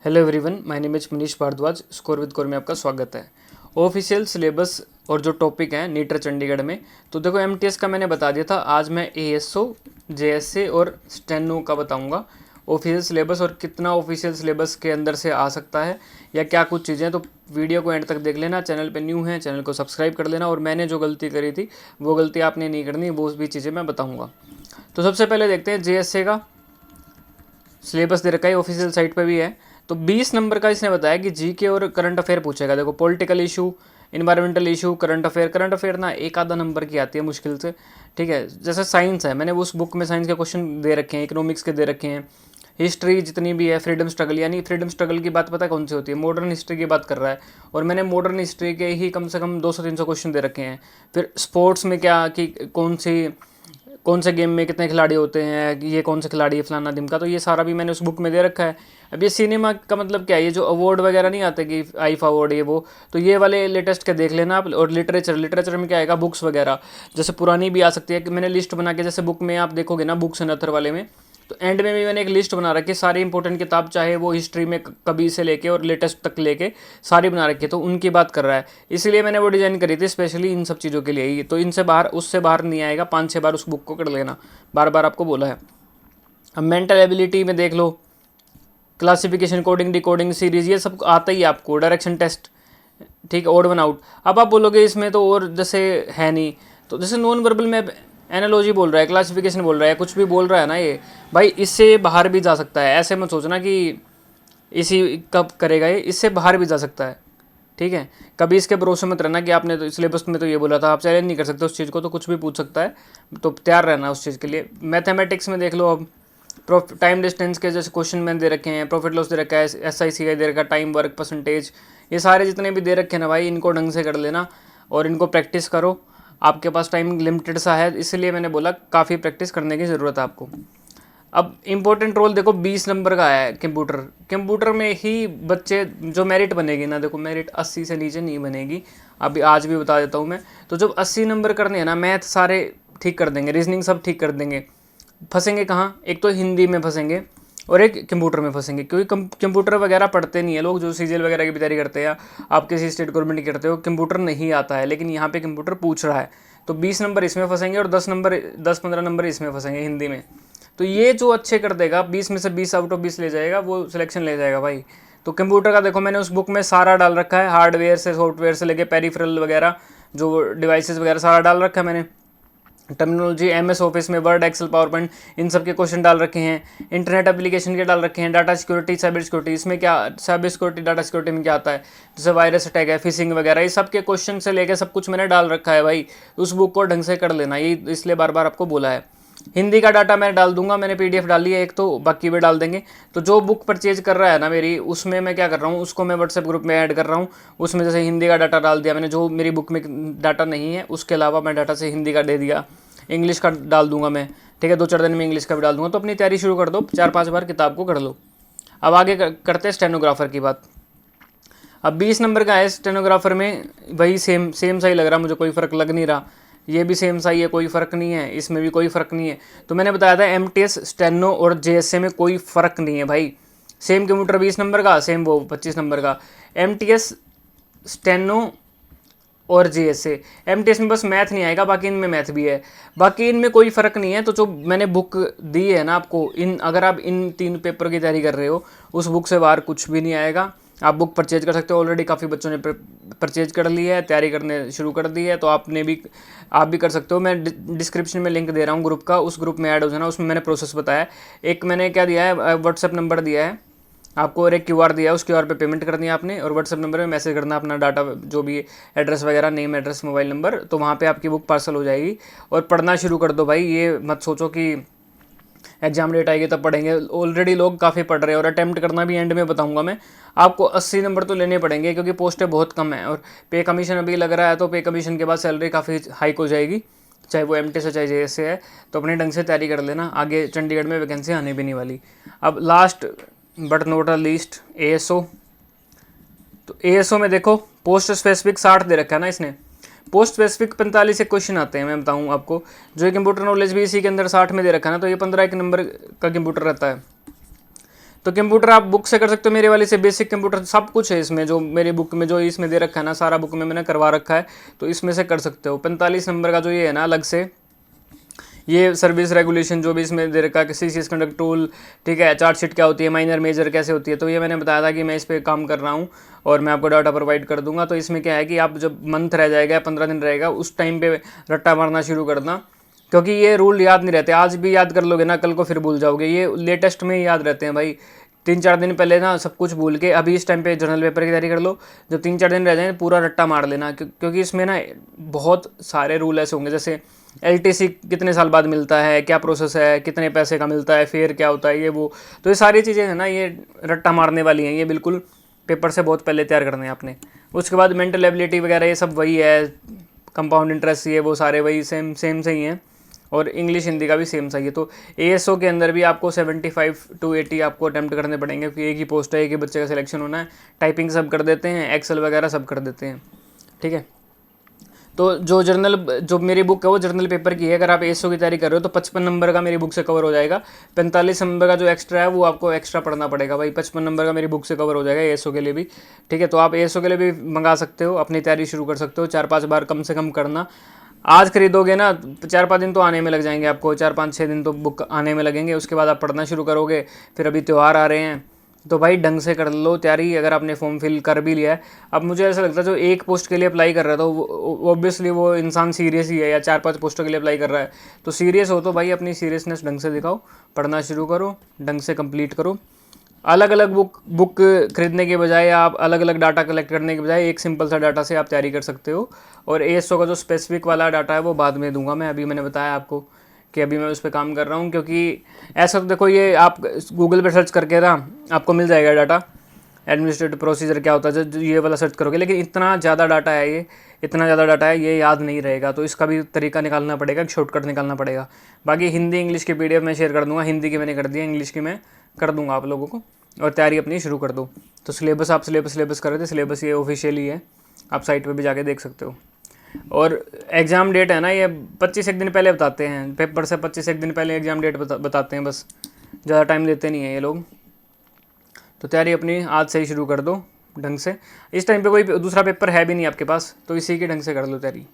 Hello everyone, my name is Manish Bhardwaj. Score with core में आपका स्वागत है। ऑफिशियल सिलेबस और जो टॉपिक है नीटर चंडीगढ़ में, तो देखो एमटीएस का मैंने बता दिया था। आज मैं एएसओ, जेएसए और स्टेनो का बताऊंगा ऑफिशियल सिलेबस और कितना ऑफिशियल सिलेबस के अंदर से आ सकता है या क्या कुछ चीज़ें। तो वीडियो को एंड तक देख लेना। चैनल पे न्यू है, चैनल को सब्सक्राइब कर लेना। और मैंने जो गलती करी थी वो गलती आपने नहीं करनी, वो भी चीज़ें मैं बताऊँगा। तो सबसे पहले देखते हैं जेएसए का सिलेबस दे रखा है, ऑफिशियल साइट पे भी है। तो 20 नंबर का इसने बताया कि जीके और करंट अफेयर पूछेगा। देखो political issue, environmental issue, current affair ना एक आधा नंबर की आती है मुश्किल से। ठीक है, जैसे साइंस है, मैंने उस बुक में साइंस के क्वेश्चन दे रखे हैं, इकोनॉमिक्स के दे रखे हैं। हिस्ट्री जितनी भी है, फ्रीडम स्ट्रगल, यानी फ्रीडम स्ट्रगल की बात पता कौन सी होती है, मॉडर्न हिस्ट्री की बात कर रहा है। और मैंने मॉडर्न हिस्ट्री के ही कम से कम 200-300 क्वेश्चन दे रखे हैं। फिर स्पोर्ट्स में क्या कि कौन से गेम में कितने खिलाड़ी होते हैं, ये कौन से खिलाड़ी है, फलाना ढिमका। तो ये सारा भी मैंने उस बुक में दे रखा है। अब ये सिनेमा का मतलब क्या है, ये जो अवार्ड वगैरह नहीं आते कि आईफा अवार्ड ये वो, तो ये वाले लेटेस्ट के देख लेना आप। और लिटरेचर में क्या आएगा, बुक्स वगैरह जैसे पुरानी भी आ सकती है कि मैंने लिस्ट बना के, जैसे बुक में आप देखोगे ना, बुक्स एंड अथर वाले में, तो एंड में भी मैंने एक लिस्ट बना रखी है सारी इंपॉर्टेंट किताब, चाहे वो हिस्ट्री में कभी से लेके और लेटेस्ट तक लेके सारी बना रखी है। तो उनकी बात कर रहा है, इसलिए मैंने वो डिज़ाइन करी थी स्पेशली इन सब चीज़ों के लिए ही। तो इनसे बाहर, उससे बाहर नहीं आएगा। 5-6 बार उस बुक को कर लेना, बार बार आपको बोला है। अब मेंटल एबिलिटी में देख लो, क्लासिफिकेशन, कोडिंग, डिकोडिंग, सीरीज, ये सब आता ही है आपको। डायरेक्शन टेस्ट, ठीक है, ओड वन आउट। अब आप बोलोगे इसमें तो और जैसे है नहीं, तो जैसे नॉन वर्बल में एनालॉजी बोल रहा है, क्लासिफिकेशन बोल रहा है, कुछ भी बोल रहा है ना ये भाई, इससे बाहर भी जा सकता है। ऐसे मत सोचना कि इसी कब करेगा ये, इससे बाहर भी जा सकता है। ठीक है, कभी इसके भरोसे मत रहना कि आपने तो सिलेबस में तो ये बोला था, आप चैलेंज नहीं कर सकते उस चीज़ को, तो कुछ भी पूछ सकता है। तो तैयार रहना उस चीज़ के लिए। मैथमेटिक्स में देख लो, अब टाइम डिस्टेंस के जैसे क्वेश्चन मैंने दे रखे हैं, प्रॉफिट लॉस दे रखा है, SICI दे रखा है, टाइम वर्क परसेंटेज, ये सारे जितने भी दे रखे हैं ना भाई, इनको ढंग से कर लेना और इनको प्रैक्टिस करो। आपके पास टाइम लिमिटेड सा है, इसलिए मैंने बोला काफ़ी प्रैक्टिस करने की ज़रूरत है आपको। अब इम्पोर्टेंट रोल देखो 20 नंबर का है कंप्यूटर में ही बच्चे जो मेरिट बनेगी ना, देखो मेरिट 80 से नीचे नहीं बनेगी। अभी आज भी बता देता हूँ मैं। तो जब 80 नंबर करने हैं ना, मैथ सारे ठीक कर देंगे, रीजनिंग सब ठीक कर देंगे। फंसेंगे कहाँ, एक तो हिंदी में फंसेंगे और एक कंप्यूटर में फंसेंगे, क्योंकि कंप्यूटर वगैरह पढ़ते नहीं है लोग। जो सीजीएल वगैरह की तैयारी करते हैं, आप किसी स्टेट गवर्नमेंट की करते हो, कंप्यूटर नहीं आता है, लेकिन यहाँ पे कंप्यूटर पूछ रहा है। तो 20 नंबर इसमें फंसेंगे और 10-15 नंबर इसमें फंसेंगे हिंदी में। तो ये जो अच्छे कर देगा, 20 में से 20 आउट ऑफ 20 ले जाएगा, वो सिलेक्शन ले जाएगा भाई। तो कंप्यूटर का देखो मैंने उस बुक में सारा डाल रखा है, हार्डवेयर से सॉफ्टवेयर से लेके पेरिफेरल वगैरह, जो डिवाइसेस वगैरह सारा डाल रखा है मैंने। टर्मिनोलॉजी, MS ऑफिस में, वर्ड, एक्सेल, पावर पॉइंट, इन सब के क्वेश्चन डाल रखे हैं। इंटरनेट एप्लीकेशन के डाल रखे हैं। डाटा सिक्योरिटी, साइबर सिक्योरिटी, इसमें क्या, साइबर सिक्योरिटी डाटा सिक्योरिटी में क्या आता है, जैसे वायरस अटैक है, फिशिंग वगैरह, ये सब के क्वेश्चन से लेकर सब कुछ मैंने डाल रखा है भाई। उस बुक को ढंग से कर लेना, ये इसलिए बार बार आपको बोला है। हिंदी का डाटा मैं डाल दूंगा, मैंने PDF डाली है एक, तो बाकी भी डाल देंगे। तो जो बुक परचेज कर रहा है ना मेरी, उसमें मैं क्या कर रहा हूँ, उसको मैं व्हाट्सएप ग्रुप में ऐड कर रहा हूँ। उसमें जैसे हिंदी का डाटा डाल दिया मैंने, जो मेरी बुक में डाटा नहीं है उसके अलावा मैं डाटा से हिंदी का दे दिया, इंग्लिश का डाल दूंगा मैं। ठीक है, 2-4 दिन में इंग्लिश का भी डाल दूंगा। तो अपनी तैयारी शुरू कर दो, 4-5 बार किताब को कर लो। अब आगे करते हैं स्टेनोग्राफर की बात। अब 20 नंबर का है स्टेनोग्राफर में, वही सेम सा ही लग रहा, मुझे कोई फ़र्क लग नहीं रहा। ये भी सेम सा ही है, कोई फ़र्क नहीं है, इसमें भी कोई फ़र्क नहीं है। तो मैंने बताया था MTS, स्टेनो और JSA में कोई फ़र्क नहीं है भाई। सेम कंप्यूटर 20 नंबर का, सेम वो 25 नंबर का। MTS, स्टेनो और JSA, MTS में बस मैथ नहीं आएगा, बाकी इनमें मैथ भी है, बाकी इनमें कोई फ़र्क नहीं है। तो जो मैंने बुक दी है ना आपको, अगर आप इन 3 पेपर की तैयारी कर रहे हो, उस बुक से बाहर कुछ भी नहीं आएगा। आप बुक परचेज कर सकते हो, ऑलरेडी काफ़ी बच्चों ने परचेज कर ली है, तैयारी करने शुरू कर दी है। तो आप भी कर सकते हो। मैं डिस्क्रिप्शन में लिंक दे रहा हूँ ग्रुप का, उस ग्रुप में ऐड हो जाना। उसमें मैंने प्रोसेस बताया। एक मैंने क्या दिया है, व्हाट्सएप नंबर दिया है आपको, और एक QR दिया है। उस QR पे पेमेंट करनी है आपने, और व्हाट्सएप नंबर में मैसेज करना अपना डाटा, जो भी एड्रेस वगैरह, नेम, एड्रेस, मोबाइल नंबर। तो वहाँ पे आपकी बुक पार्सल हो जाएगी। और पढ़ना शुरू कर दो भाई, ये मत सोचो कि एग्जाम डेट आएगी तब पढ़ेंगे। ऑलरेडी लोग काफ़ी पढ़ रहे हैं, और अटैम्प्ट करना भी एंड में बताऊंगा मैं आपको। 80 नंबर तो लेने पड़ेंगे, क्योंकि पोस्टें बहुत कम है, और पे कमीशन अभी लग रहा है। तो पे कमीशन के बाद सैलरी काफ़ी हाइक हो जाएगी, चाहे वो MTS है चाहे JSA है। तो अपने ढंग से तैयारी कर लेना, आगे चंडीगढ़ में वैकेंसी आने भी नहीं वाली। अब last but not a least, ASO। तो ASO में देखो पोस्ट स्पेसिफिक 60 दे रखा है ना इसने, पोस्ट स्पेसिफिक 45 से क्वेश्चन आते हैं। मैं बताऊं आपको, जो कंप्यूटर नॉलेज भी इसी के अंदर 60 में दे रखा है ना, तो ये 15 एक नंबर का कंप्यूटर रहता है। तो कंप्यूटर आप बुक से कर सकते हो, मेरे वाले से बेसिक कंप्यूटर सब कुछ है इसमें, जो मेरी बुक में जो इसमें दे रखा है ना, सारा बुक में मैंने करवा रखा है, तो इसमें से कर सकते हो। 45 नंबर का जो ये है ना अलग से, ये सर्विस रेगुलेशन जो भी इसमें दे रखा है, किसी चीज़ कंडक्ट टूल, ठीक है, चार्जशीट क्या होती है, माइनर मेजर कैसे होती है, तो ये मैंने बताया था कि मैं इस पर काम कर रहा हूँ और मैं आपको डाटा प्रोवाइड कर दूंगा। तो इसमें क्या है कि आप जब मंथ रह जाएगा, 15 दिन रहेगा, उस टाइम पे रट्टा मारना शुरू करना, क्योंकि ये रूल याद नहीं रहते। आज भी याद कर लोगे ना, कल को फिर भूल जाओगे। ये लेटेस्ट में ही याद रहते हैं भाई। 3-4 दिन पहले ना सब कुछ भूल के अभी इस टाइम पे जनरल पेपर की तैयारी कर लो, जब 3-4 दिन रह जाए पूरा रट्टा मार लेना, क्योंकि इसमें ना बहुत सारे रूल ऐसे होंगे, जैसे LTC कितने साल बाद मिलता है, क्या प्रोसेस है, कितने पैसे का मिलता है, फेयर क्या होता है, ये वो। तो ये सारी चीज़ें हैं ना, ये रट्टा मारने वाली हैं, ये बिल्कुल पेपर से बहुत पहले तैयार करने हैं आपने। उसके बाद मेंटल एबिलिटी वगैरह ये सब वही है, कंपाउंड इंटरेस्ट, ये वो सारे वही सेम से ही हैं, और इंग्लिश हिंदी का भी सेम सही है। तो ASO के अंदर भी आपको 75 to 80 आपको अटैम्प्ट करने पड़ेंगे, क्योंकि एक ही पोस्ट है, एक ही बच्चे का सिलेक्शन होना है। टाइपिंग सब कर देते हैं, एक्सेल वगैरह सब कर देते हैं, ठीक है। तो जो मेरी बुक है वो जर्नल पेपर की है। अगर आप ASO की तैयारी कर रहे हो तो 55 नंबर का मेरी बुक से कवर हो जाएगा। 45 नंबर का जो एक्स्ट्रा है वो आपको एक्स्ट्रा पढ़ना पड़ेगा भाई। 55 नंबर का मेरी बुक से कवर हो जाएगा ASO के लिए भी, ठीक है। तो आप ASO के लिए भी मंगा सकते हो, अपनी तैयारी शुरू कर सकते हो। 4-5 बार कम से कम करना। आज खरीदोगे ना 4-5 दिन तो आने में लग जाएंगे आपको, 4-5-6 दिन तो बुक आने में लगेंगे। उसके बाद आप पढ़ना शुरू करोगे। फिर अभी त्यौहार आ रहे हैं, तो भाई ढंग से कर लो तैयारी। अगर आपने फॉर्म फिल कर भी लिया है, अब मुझे ऐसा लगता है जो एक पोस्ट के लिए अप्लाई कर रहा था वो ऑब्वियसली वो इंसान सीरियस ही है, या 4-5 पोस्टों के लिए अप्लाई कर रहा है तो सीरियस हो, तो भाई अपनी सीरियसनेस ढंग से दिखाओ, पढ़ना शुरू करो, ढंग से कंप्लीट करो। अलग अलग बुक खरीदने के बजाय, आप अलग अलग डाटा कलेक्ट करने के बजाय एक सिंपल सा डाटा से आप तैयारी कर सकते हो। और ASO का जो स्पेसिफिक वाला डाटा है वो बाद में दूंगा मैं। अभी मैंने बताया आपको कि अभी मैं उस पर काम कर रहा हूँ, क्योंकि ऐसा तो देखो, ये आप गूगल पे सर्च करके ना आपको मिल जाएगा डाटा, एडमिनिस्ट्रेटिव प्रोसीजर क्या होता है, जो ये वाला सर्च करोगे। लेकिन इतना ज़्यादा डाटा है, ये इतना ज़्यादा डाटा है, ये याद नहीं रहेगा। तो इसका भी तरीका निकालना पड़ेगा, शॉर्टकट निकालना पड़ेगा। बाकी हिंदी इंग्लिश की PDF मैं शेयर कर दूंगा। हिंदी की मैंने कर दिया, इंग्लिश की मैं कर दूंगा आप लोगों को, और तैयारी अपनी शुरू कर दो। तो सिलेबस आप सिलेबस कर रहे थे, सिलेबस ये ऑफिशियली है, आप साइट पे भी जाके देख सकते हो। और एग्ज़ाम डेट है ना, ये 25 एक दिन पहले बताते हैं, पेपर से 25 एक दिन पहले एग्ज़ाम डेट बताते हैं, बस ज़्यादा टाइम लेते नहीं हैं ये लोग। तो तैयारी अपनी आज से ही शुरू कर दो ढंग से। इस टाइम पे कोई दूसरा पेपर है भी नहीं आपके पास, तो इसी के ढंग से कर लो तैयारी।